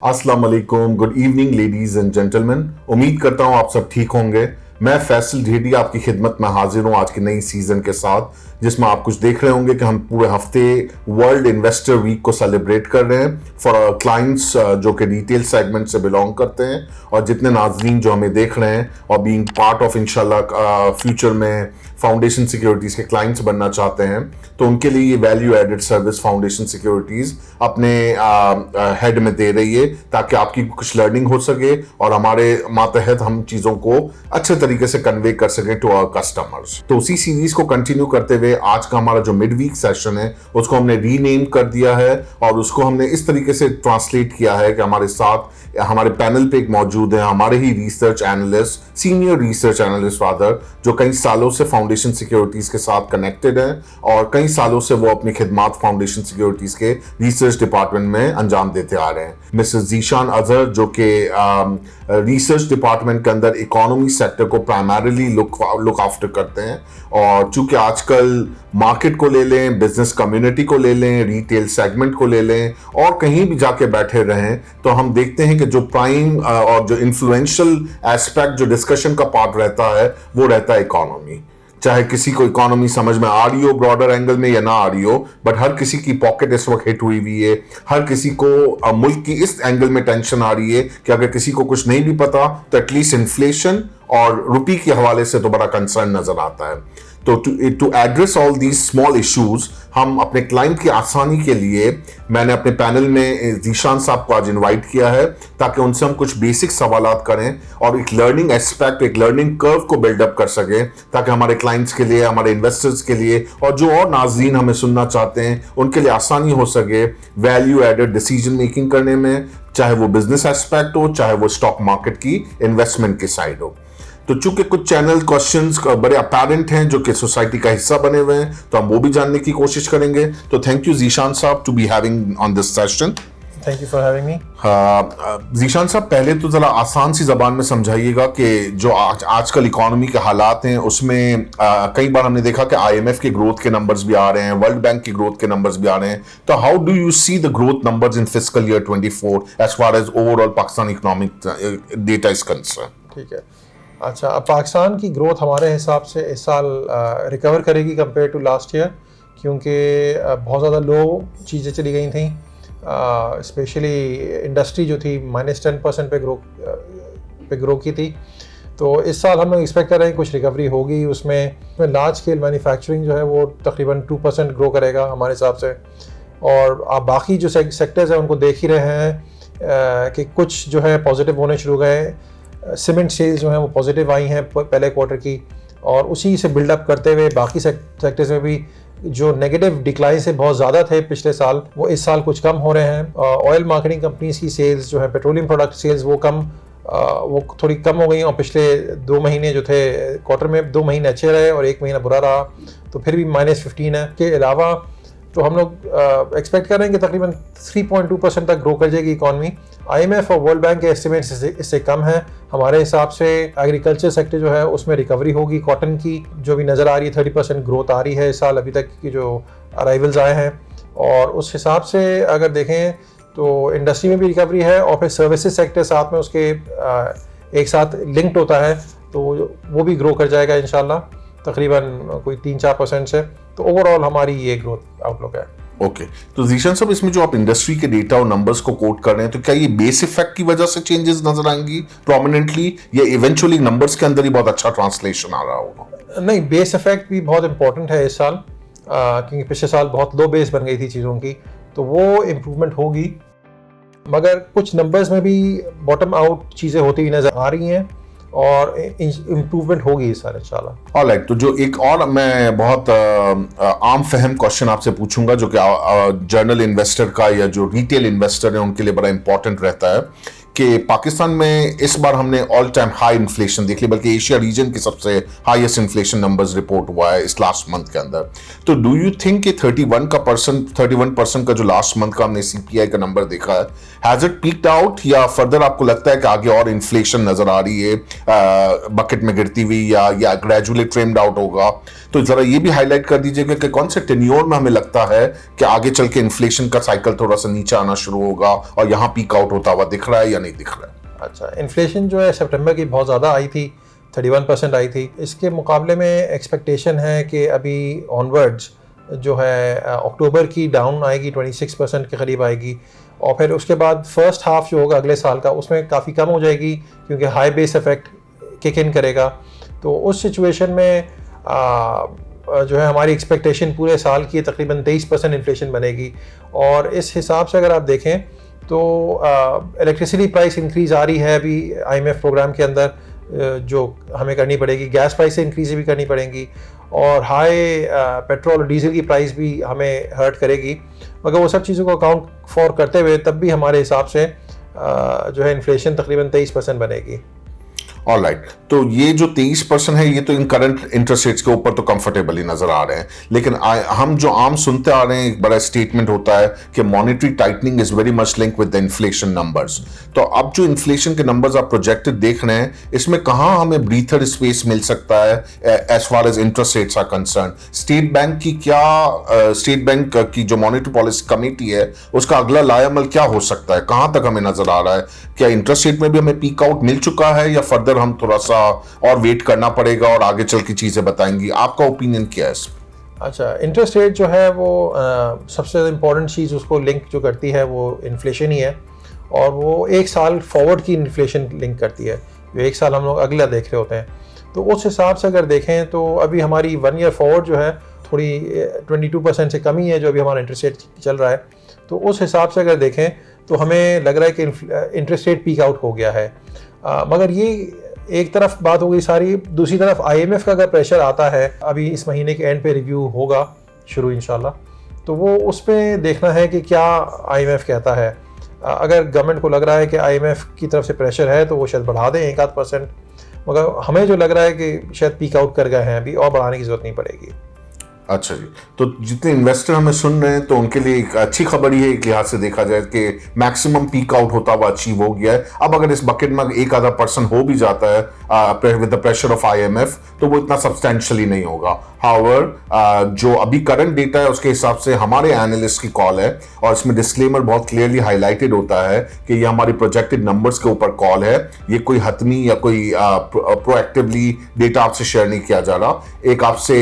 अस्सलाम वालेकुम, good evening ladies and gentleman. उम्मीद करता हूँ आप सब ठीक होंगे। मैं फैसल ढेडी आपकी खिदमत में हाजिर हूँ आज की नई सीजन के साथ, जिसमें आप कुछ देख रहे होंगे कि हम पूरे हफ्ते वर्ल्ड इन्वेस्टर वीक को सेलिब्रेट कर रहे हैं फॉर क्लाइंट्स जो कि रिटेल सेगमेंट से बिलोंग करते हैं, और जितने नाजरीन जो हमें देख रहे हैं और बीइंग पार्ट ऑफ इंशाल्लाह फ्यूचर में फाउंडेशन सिक्योरिटीज़ के क्लाइंट्स बनना चाहते हैं, तो उनके लिए ये value added service Foundation Securities अपने हेड में दे रही है, ताकि आपकी कुछ लर्निंग हो सके और हमारे मातहत हम चीज़ों को अच्छे तरीके से कन्वे कर सकें टू आवर कस्टमर्स। तो उसी सीरीज को कंटिन्यू करते हुए आज का हमारा जो मिड वीक सेशन है उसको हमने रीनेम कर दिया है, और उसको हमने इस तरीके से ट्रांसलेट किया है कि हमारे साथ हमारे पैनल पे एक मौजूद है हमारे ही research analyst, senior research analyst father, जो कई सालों से फाउंडेशन सिक्योरिटीज के साथ कनेक्टेड है और कई सालों से वो अपनी खिदमात फाउंडेशन सिक्योरिटीज के रिसर्च डिपार्टमेंट में अंजाम देते आ रहे हैं। मिसेस जीशान अजहर, जो कि रिसर्च डिपार्टमेंट के अंदर इकोनॉमी सेक्टर को प्राइमरीली लुक आफ्टर करते हैं, और चूंकि आजकल मार्केट को ले लें, बिजनेस कम्युनिटी को ले लें, रिटेल सेगमेंट को ले लें और कहीं भी जाके बैठे रहें, तो हम देखते हैं कि जो प्राइम और जो इन्फ्लुएंशियल एस्पेक्ट जो डिस्कशन का पार्ट रहता है वो रहता है इकोनॉमी। चाहे किसी को इकोनॉमी समझ में आ रही हो ब्रॉडर एंगल में या ना आ रही हो, बट हर किसी की पॉकेट इस वक्त हिट हुई हुई है। हर किसी को मुल्क की इस एंगल में टेंशन आ रही है कि अगर किसी को कुछ नहीं भी पता तो एटलीस्ट इन्फ्लेशन और रुपये के हवाले से तो बड़ा कंसर्न नजर आता है। तो to address all these small issues, हम अपने क्लाइंट की आसानी के लिए मैंने अपने पैनल में जीशान साहब को आज इनवाइट किया है, ताकि उनसे हम कुछ बेसिक सवालात करें और एक लर्निंग एस्पेक्ट, एक लर्निंग कर्व को बिल्डअप कर सकें, ताकि हमारे क्लाइंट्स के लिए, हमारे इन्वेस्टर्स के लिए और जो और नाज़रीन हमें सुनना चाहते हैं उनके लिए आसानी हो सके वैल्यू एडेड डिसीजन मेकिंग करने में, चाहे वो बिजनेस एस्पेक्ट हो, चाहे वो स्टॉक मार्केट की इन्वेस्टमेंट की साइड हो। तो चूंकि कुछ चैनल क्वेश्चंस बड़े अपैरेंट हैं जो कि सोसाइटी का हिस्सा बने हुए हैं, तो हम वो भी जानने की कोशिश करेंगे। तो थैंक यू जीशान साहब to be having on this session. Thank you for having me. Zeeshan साहब, पहले तो जरा आसान सी जबान में समझाइएगा कि जो आजकल इकोनॉमी के हालात हैं उसमें कई बार हमने देखा कि IMF के ग्रोथ के नंबर्स भी आ रहे हैं, वर्ल्ड बैंक के ग्रोथ के नंबर्स भी आ रहे हैं, तो how do you see the growth numbers in fiscal year 24 as far as overall Pakistan economic data is concern? ठीक है, अच्छा, अब पाकिस्तान की ग्रोथ हमारे हिसाब से इस साल रिकवर करेगी कंपेयर टू लास्ट ईयर, क्योंकि बहुत ज़्यादा लो चीज़ें चली गई थी। स्पेशली इंडस्ट्री जो थी -10% पे ग्रो की थी। तो इस साल हम लोग एक्सपेक्ट कर रहे हैं कुछ रिकवरी होगी उसमें। लार्ज स्केल मैन्युफैक्चरिंग जो है वो तकरीबन 2% ग्रो करेगा हमारे हिसाब से। और आप बाकी जो सेक्टर्स हैं उनको देख ही रहे हैं कि कुछ जो है पॉजिटिव होने शुरू गए। सीमेंट सेल्स जो हैं वो पॉजिटिव आई हैं पहले क्वार्टर की, और उसी से बिल्डअप करते हुए बाकी सेक्टर्स में भी जो नेगेटिव डिक्लाइन से बहुत ज़्यादा थे पिछले साल, वो इस साल कुछ कम हो रहे हैं। ऑयल मार्केटिंग कंपनीज की सेल्स जो है, पेट्रोलियम प्रोडक्ट सेल्स, वो थोड़ी कम हो गई, और पिछले 2 महीने जो थे क्वार्टर में 2 महीने अच्छे रहे और 1 महीना बुरा रहा, तो फिर भी -15 है। के अलावा तो हम लोग एक्सपेक्ट कर रहे हैं कि तकरीबन 3.2% तक ग्रो कर जाएगी इकॉनमी। IMF और वर्ल्ड बैंक के एस्टिमेट्स इससे कम है। हमारे हिसाब से एग्रीकल्चर सेक्टर जो है उसमें रिकवरी होगी। कॉटन की जो भी नज़र आ रही है 30% ग्रोथ आ रही है इस साल अभी तक की जो अराइवल्स आए हैं, और उस हिसाब से अगर देखें तो इंडस्ट्री में भी रिकवरी है, और फिर सर्विसेज सेक्टर साथ में उसके एक साथ लिंक्ड होता है, तो वो भी ग्रो कर जाएगा इंशाल्लाह तकरीबन कोई 3-4% से। तो ओवरऑल हमारी ये ग्रोथ आउटलुक है। ओके, तो जीशान साहब, इसमें जो आप इंडस्ट्री के डेटा और नंबर्स को कोट कर रहे हैं, तो क्या ये बेस इफेक्ट की वजह से चेंजेस नजर आएंगी प्रोमिनेंटली, या इवेंचुअली नंबर्स के अंदर ही बहुत अच्छा ट्रांसलेशन आ रहा होगा? नहीं, बेस इफेक्ट भी बहुत इंपॉर्टेंट है इस साल, क्योंकि पिछले साल बहुत लो बेस बन गई थी चीज़ों की, तो वो इम्प्रूवमेंट होगी। मगर कुछ नंबर्स में भी बॉटम आउट चीज़ें होती हुई नज़र आ रही हैं, और इम्प्रूवमेंट होगी इस साल इंशाल्लाह। ऑलराइट, तो जो एक और मैं बहुत आम फहम क्वेश्चन आपसे पूछूंगा, जो कि जर्नल इन्वेस्टर का या जो रिटेल इन्वेस्टर है उनके लिए बड़ा इंपॉर्टेंट रहता है, कि पाकिस्तान में इस बार हमने ऑल टाइम हाई इन्फ्लेशन देख ली, बल्कि एशिया रीजन की सबसे हाईएस्ट इन्फ्लेशन नंबर्स रिपोर्ट हुआ है इस लास्ट मंथ के अंदर। तो डू यू थिंक कि 31% का जो लास्ट मंथ का हमने सीपीआई का नंबर देखा है, हैज इट पीक्ड आउट, या फर्दर आपको लगता है कि आगे और इन्फ्लेशन नजर आ रही है बकेट में गिरती हुई, या ग्रेजुअली ट्रेंड आउट होगा? तो जरा ये भी हाईलाइट कर दीजिएगा कि कौन से टेन्योर में हमें लगता है कि आगे चल के इन्फ्लेशन का साइकिल थोड़ा सा नीचे आना शुरू होगा और यहाँ पीक आउट होता हुआ दिख रहा है या नहीं दिख रहा है? अच्छा, इन्फ्लेशन जो है सितंबर की बहुत ज़्यादा आई थी, 31% आई थी। इसके मुकाबले में एक्सपेक्टेशन है कि अभी ऑनवर्ड्स जो है अक्टूबर की डाउन आएगी, 26% के करीब आएगी, और फिर उसके बाद फर्स्ट हाफ जो होगा अगले साल का उसमें काफ़ी कम हो जाएगी क्योंकि high base effect kick in करेगा। तो उस सिचुएशन में जो है हमारी एक्सपेक्टेशन पूरे साल की तकरीबन 23% इन्फ्लेशन बनेगी। और इस हिसाब से अगर आप देखें तो इलेक्ट्रिसिटी प्राइस इंक्रीज़ आ रही है अभी IMF प्रोग्राम के अंदर, जो हमें करनी पड़ेगी, गैस प्राइस इंक्रीज भी करनी पड़ेंगी, और हाई पेट्रोल और डीजल की प्राइस भी हमें हर्ट करेगी। मगर वो सब चीज़ों को अकाउंट फॉर करते हुए तब भी हमारे हिसाब से जो है इन्फ्लेशन तकरीबन 23% बनेगी। ऑलराइट, तो ये जो 23% है ये तो इन करंट इंटरेस्ट रेट्स के ऊपर तो कंफर्टेबली नजर आ रहे हैं, लेकिन हम जो आम सुनते आ रहे हैं एक बड़ा स्टेटमेंट होता है कि monetary tightening is very much link with the inflation numbers. तो अब जो इन्फ्लेशन के नंबर्स आप प्रोजेक्टेड देख रहे हैं, इसमें कहाँ हमें ब्रीथर स्पेस मिल सकता है as far as interest rates are concern? State Bank की जो मॉनेटरी पॉलिसी कमेटी है उसका अगला लाएअमल क्या हो सकता है? कहाँ तक हमें नजर आ रहा है? क्या इंटरेस्ट रेट में भी हमें पीक आउट मिल चुका है, या फर्दर हम थोड़ा सा और वेट करना पड़ेगा और आगे चल की चीजें बताएंगी? आपका ओपिनियन क्या है इसमें? अच्छा, इंटरेस्ट रेट जो है वो सबसे इम्पोर्टेंट चीज़ उसको लिंक जो करती है वो इन्फ्लेशन ही है, और वो एक साल फॉरवर्ड की इन्फ्लेशन लिंक करती है, जो एक साल हम लोग अगला देख रहे होते हैं। तो उस हिसाब से अगर देखें तो अभी हमारी 1 ईयर फॉरवर्ड जो है थोड़ी 22% से कम ही है जो अभी हमारा इंटरेस्ट रेट चल रहा है। तो उस हिसाब से अगर देखें तो हमें लग रहा है कि इंटरेस्ट रेट पीक आउट हो गया है। मगर ये एक तरफ बात हो गई सारी, दूसरी तरफ IMF का अगर प्रेशर आता है, अभी इस महीने के एंड पे रिव्यू होगा शुरू इंशाल्लाह, तो वो उस पर देखना है कि क्या IMF कहता है। अगर गवर्नमेंट को लग रहा है कि IMF की तरफ से प्रेशर है तो वो शायद बढ़ा दें 1-8%, मगर हमें जो लग रहा है कि शायद पीक आउट कर गए हैं अभी और बढ़ाने की ज़रूरत नहीं पड़ेगी। अच्छा जी, तो जितने इन्वेस्टर हमें सुन रहे हैं तो उनके लिए एक अच्छी खबर ही है एक लिहाज से देखा जाए कि मैक्सिमम पीक आउट होता हुआ अचीव हो गया है। अब अगर इस बकेट में 1-आधा% हो भी जाता है with the pressure of IMF तो वो इतना सब्सटेंशियली नहीं होगा। हाउएवर जो अभी करंट डेटा है उसके हिसाब से हमारे एनालिस्ट की कॉल है, और इसमें डिस्क्लेमर बहुत क्लियरली हाईलाइटेड होता है कि ये हमारी प्रोजेक्टेड नंबर्स के ऊपर कॉल है, ये कोई हतमी या कोई प्रोएक्टिवली डेटा आपसे शेयर नहीं किया जा रहा, एक आपसे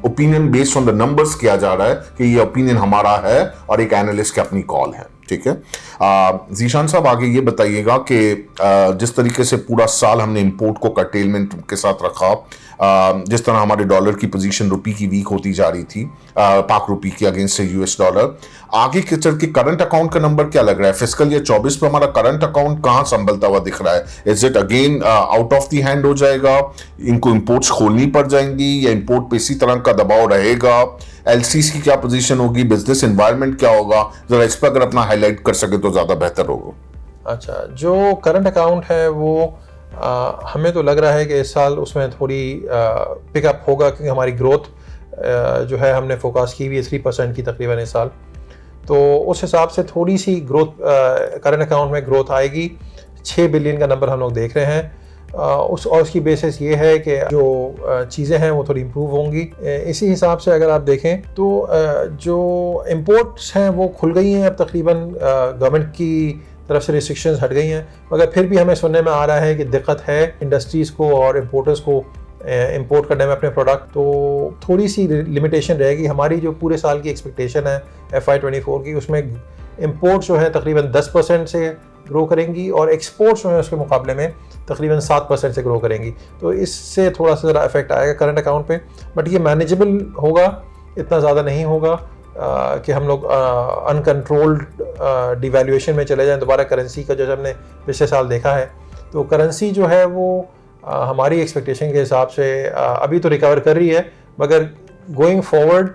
opinion based on the numbers किया जा रहा है कि ये ओपिनियन हमारा है और एक एनालिस्ट की अपनी कॉल है। ठीक है, जीशान साहब आगे ये बताइएगा कि जिस तरीके से पूरा साल हमने इंपोर्ट को कर्टेलमेंट के साथ रखा, जिस तरह हमारे डॉलर की पोजीशन रुपी की वीक होती जा रही थी, पाक रुपी की अगेंस्ट US डॉलर, आगे के चल के करंट अकाउंट का नंबर क्या लग रहा है? फिस्कल ईयर 24 पे हमारा करंट अकाउंट कहाँ संभलता हुआ दिख रहा है? Is it again out of the hand हो जाएगा? इनको इंपोर्ट्स खोलनी पड़ जाएंगी या इंपोर्ट पे इसी तरह का दबाव रहेगा? LCs की क्या पोजीशन होगी? बिजनेस एनवायरनमेंट क्या होगा? जरा इस पर अगर अपना हाईलाइट कर सके तो ज्यादा बेहतर होगा। अच्छा, जो करंट अकाउंट है वो हमें तो लग रहा है कि इस साल उसमें थोड़ी पिकअप होगा, क्योंकि हमारी ग्रोथ जो है हमने फोकास्ट की हुई है 3% की तकरीबन इस साल। तो उस हिसाब से थोड़ी सी ग्रोथ करंट अकाउंट में ग्रोथ आएगी। 6 बिलियन का नंबर हम लोग देख रहे हैं। उसकी बेसिस ये है कि जो चीज़ें हैं वो थोड़ी इम्प्रूव होंगी। इसी हिसाब से अगर आप देखें तो जो इम्पोर्ट्स हैं वो खुल गई हैं अब तकरीबन, गवर्नमेंट की तरफ से रिस्ट्रिक्शंस हट गई हैं, मगर फिर भी हमें सुनने में आ रहा है कि दिक्कत है इंडस्ट्रीज़ को और इम्पोर्टर्स को इंपोर्ट करने में अपने प्रोडक्ट। तो थोड़ी सी लिमिटेशन रहेगी। हमारी जो पूरे साल की एक्सपेक्टेशन है FY24 की, उसमें इंपोर्ट जो है तकरीबन 10% से ग्रो करेंगी और एक्सपोर्ट्स जो है उसके मुकाबले में तकरीबन 7% से ग्रो करेंगी। तो इससे थोड़ा सा ज़रा इफेक्ट आएगा करंट अकाउंट पे, बट ये मैनेजेबल होगा, इतना ज़्यादा नहीं होगा कि हम लोग अनकंट्रोल्ड डिवैल्यूएशन में चले जाएं दोबारा करेंसी का, जो हमने पिछले साल देखा है। तो करेंसी जो है वो हमारी एक्सपेक्टेशन के हिसाब से अभी तो रिकवर कर रही है, मगर गोइंग फॉरवर्ड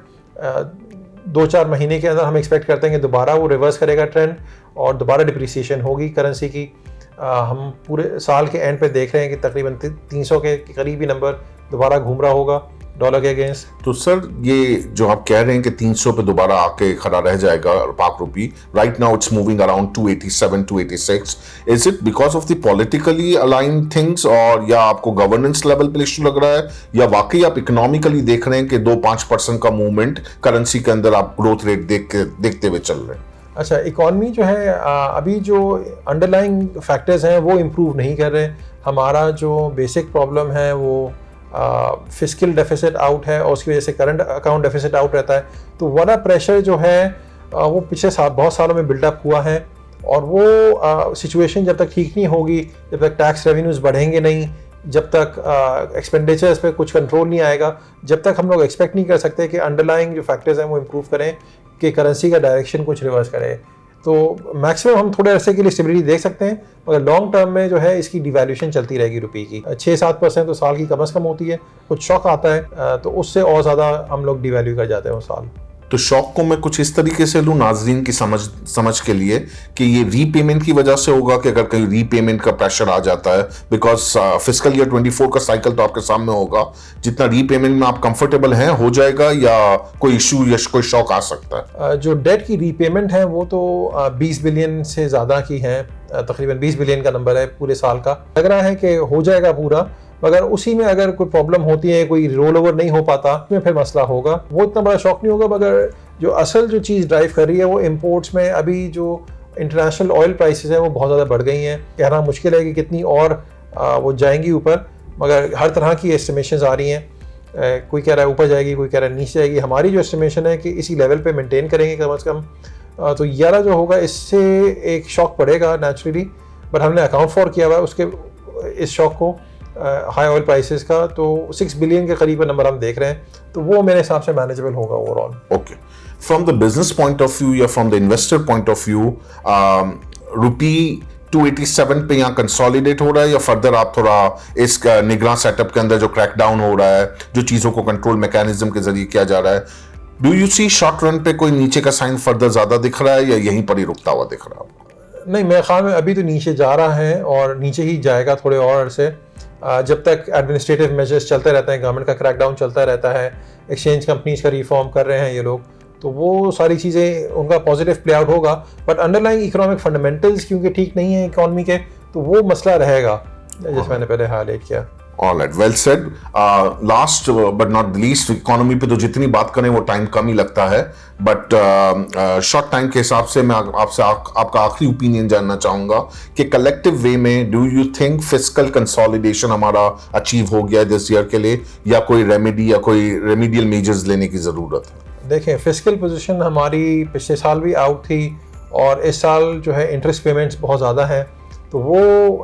2-4 महीने के अंदर हम एक्सपेक्ट करते हैं कि दोबारा वो रिवर्स करेगा ट्रेंड और दोबारा डिप्रिसिएशन होगी करेंसी की। हम पूरे साल के एंड पे देख रहे हैं कि तकरीबन 300 के करीबी नंबर दोबारा घूम रहा होगा डॉलर के अगेंस्ट। तो सर ये जो आप कह रहे हैं कि 300 पे दोबारा आके खड़ा रह जाएगा Pak rupee, right now it's moving around 287 286, is it because of the politically aligned things, और या आपको गवर्नेंस लेवल पे इशू लग रहा है, या वाकई आप इकोनॉमिकली देख रहे हैं कि 2-5% का मूवमेंट करेंसी के अंदर आप ग्रोथ रेट देखते हुए चल रहे हैं? अच्छा, इकॉनमी जो है अभी जो अंडरलाइंग फैक्टर्स हैं वो इम्प्रूव नहीं कर रहे। हमारा जो बेसिक प्रॉब्लम है वो फिस्कल डेफिसिट आउट है और उसकी वजह से करंट अकाउंट डेफिसिट आउट रहता है। तो वाला प्रेशर जो है वो पिछले बहुत सालों में बिल्डअप हुआ है, और वो सिचुएशन जब तक ठीक नहीं होगी, जब तक टैक्स रेवेन्यूज़ बढ़ेंगे नहीं, जब तक एक्सपेंडिचर्स पे कुछ कंट्रोल नहीं आएगा, जब तक हम लोग एक्सपेक्ट नहीं कर सकते कि अंडरलाइंग जो फैक्टर्स हैं वो इम्प्रूव करें, कि करेंसी का डायरेक्शन कुछ रिवर्स करे। तो मैक्सिमम हम थोड़े अरसे के लिए स्टेबिलिटी देख सकते हैं, मगर लॉन्ग टर्म में जो है इसकी डिवैल्यूएशन चलती रहेगी रुपये की। 6-7% तो साल की कम से कम होती है। कुछ शॉक आता है तो उससे और ज़्यादा हम लोग डिवैल्यू कर जाते हैं वो साल। तो शॉक को मैं कुछ इस तरीके से लूँ नाजरीन की समझ के लिए कि ये रीपेमेंट की वजह से होगा, कि अगर कहीं रीपेमेंट का प्रेशर आ जाता है, बिकॉज फिस्कल ईयर 24 का साइकिल तो आपके सामने होगा, जितना रीपेमेंट में आप कंफर्टेबल हैं हो जाएगा, या कोई इशू या कोई शॉक आ सकता है? जो डेट की रीपेमेंट है वो तो 20 बिलियन से ज़्यादा की है, तकरीबन 20 बिलियन का नंबर है पूरे साल का। लग रहा है कि हो जाएगा पूरा, मगर उसी में अगर कोई प्रॉब्लम होती है, कोई रोल ओवर नहीं हो पाता, उसमें फिर मसला होगा। वो इतना बड़ा शॉक नहीं होगा, मगर जो असल जो चीज़ ड्राइव कर रही है वो इंपोर्ट्स में अभी जो इंटरनेशनल ऑयल प्राइसेस हैं वो बहुत ज़्यादा बढ़ गई हैं। कहना मुश्किल है कि कितनी और वो जाएंगी ऊपर, मगर हर तरह की एस्टिमेशंस आ रही हैं। कोई कह रहा है ऊपर जाएगी, कोई कह रहा है नीचे जाएगी। हमारी जो एस्टिमेशन है कि इसी लेवल पे मेंटेन करेंगे कम से कम। तो 11 जो होगा इससे एक शॉक पड़ेगा नेचुरली, बट हमने अकाउंट फॉर किया हुआ है उसके इस शॉक को हाई ऑयल प्राइसेस का। तो 6 बिलियन के करीब नंबर हम देख रहे हैं, तो वो मेरे हिसाब से मैनेजेबल होगा overall. Okay, from the business point of view या from the investor point of view, rupee 287 पे यहाँ कंसोलिडेट हो रहा है, या फर्दर आप थोड़ा इस निगरान सेटअप के अंदर जो क्रैकडाउन हो रहा है, जो चीज़ों को कंट्रोल मैकेनिज्म के जरिए किया जा रहा है, do you see short run पे कोई नीचे का साइन फर्दर ज़्यादा दिख रहा है, या यहीं पर ही रुकता हुआ दिख रहा है? नहीं, मेरे ख्याल में अभी तो नीचे जा रहा है और नीचे ही जाएगा थोड़े और अरसे, जब तक एडमिनिस्ट्रेटिव मेजर्स चलते रहते हैं, गवर्नमेंट का क्रैकडाउन चलता रहता है, एक्सचेंज कंपनीज का रिफॉर्म कर रहे हैं ये लोग, तो वो सारी चीज़ें उनका पॉजिटिव प्ले आउट होगा। बट अंडरलाइंग इकोनॉमिक फंडामेंटल्स क्योंकि ठीक नहीं है इकॉनमी के, तो वो मसला रहेगा जैसे मैंने पहले हाईलाइट किया। All right, well said. Last but not the least, economy पे तो जितनी बात करें वो टाइम कम ही लगता है, बट शॉर्ट टाइम के हिसाब से मैं आपसे आपका आखिरी ओपिनियन जानना चाहूंगा कि कलेक्टिव वे में do you think fiscal consolidation हमारा अचीव हो गया है दिस ईयर के लिए, या कोई रेमेडी या कोई रेमीडियल मेजर्स लेने की ज़रूरत है? देखें, फिस्कल पोजीशन हमारी पिछले साल भी आउट थी, और इस साल जो है इंटरेस्ट पेमेंट्स बहुत ज़्यादा हैं, तो वो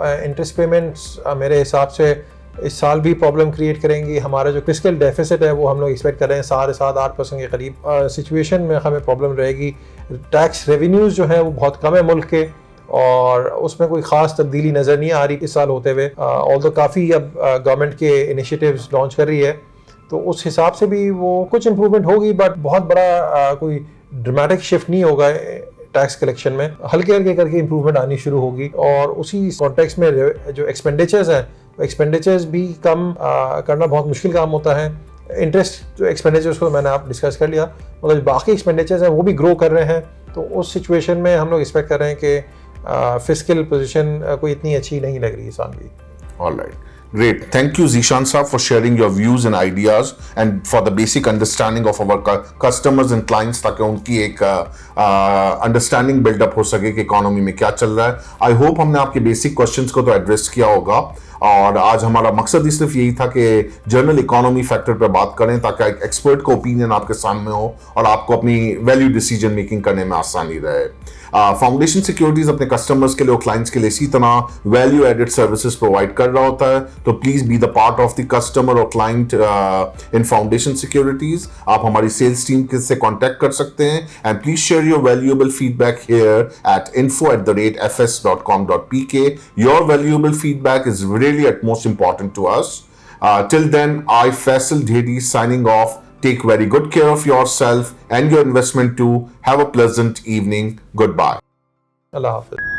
इंटरेस्ट पेमेंट्स मेरे हिसाब से इस साल भी प्रॉब्लम क्रिएट करेंगी। हमारा जो फिस्कल डेफिसिट है वो हम लोग एक्सपेक्ट कर रहे हैं 7.5-8% के करीब। सिचुएशन में हमें प्रॉब्लम रहेगी। टैक्स रेवेन्यूज़ जो है वो बहुत कम है मुल्क के, और उसमें कोई ख़ास तब्दीली नज़र नहीं आ रही इस साल होते हुए। ऑल्दो काफ़ी अब गवर्नमेंट के इनिशिएटिव्स लॉन्च कर रही है, तो उस हिसाब से भी वो कुछ इम्प्रूवमेंट होगी, बट बहुत बड़ा कोई ड्रामेटिक शिफ्ट नहीं होगा टैक्स कलेक्शन में। हल्के हल्के करके इम्प्रूवमेंट आनी शुरू होगी, और उसी कॉन्टेक्स्ट में जो एक्सपेंडिचर्स हैं, एक्सपेंडिचर्स भी कम करना बहुत मुश्किल काम होता है। इंटरेस्ट जो एक्सपेंडिचर्स को मैंने आप डिस्कस कर लिया, मगर बाकी एक्सपेंडिचर्स हैं वो भी ग्रो कर रहे हैं, तो उस सिचुएशन में हम लोग एक्सपेक्ट कर रहे हैं कि फिस्कल पोजीशन कोई इतनी अच्छी नहीं लग रही इस साल भी। Alright. Great. Thank you, Zishan Saab, for sharing your views and ideas and for the basic understanding of our customers and clients, ताकि उनकी एक अंडरस्टैंडिंग बिल्डअप हो सके कि इकोनॉमी में क्या चल रहा है। आई होप हमने आपके बेसिक क्वेश्चंस को तो एड्रेस किया होगा, और आज हमारा मकसद ही सिर्फ यही था कि जनरल इकोनॉमी फैक्टर पर बात करें, ताकि एक एक्सपर्ट का ओपिनियन आपके सामने हो और आपको अपनी वैल्यू डिसीजन मेकिंग करने में आसानी रहे। फाउंडेशन सिक्योरिटीज अपने कस्टमर्स के लिए और क्लाइंट्स के लिए इसी तरह वैल्यू एडेड सर्विसेज प्रोवाइड कर रहा होता है, तो please be the part of the customer और क्लाइंट इन फाउंडेशन सिक्योरिटीज। आप हमारी सेल्स टीम से कांटेक्ट कर सकते हैं, and please share your valuable feedback here eight info@fs.com.pk. Your valuable feedback is really at most important to us. Till then, I Faisal Dhedi signing off. Take very good care of yourself and your investment too. Have a pleasant evening. Goodbye. अल्लाह हाफिज़।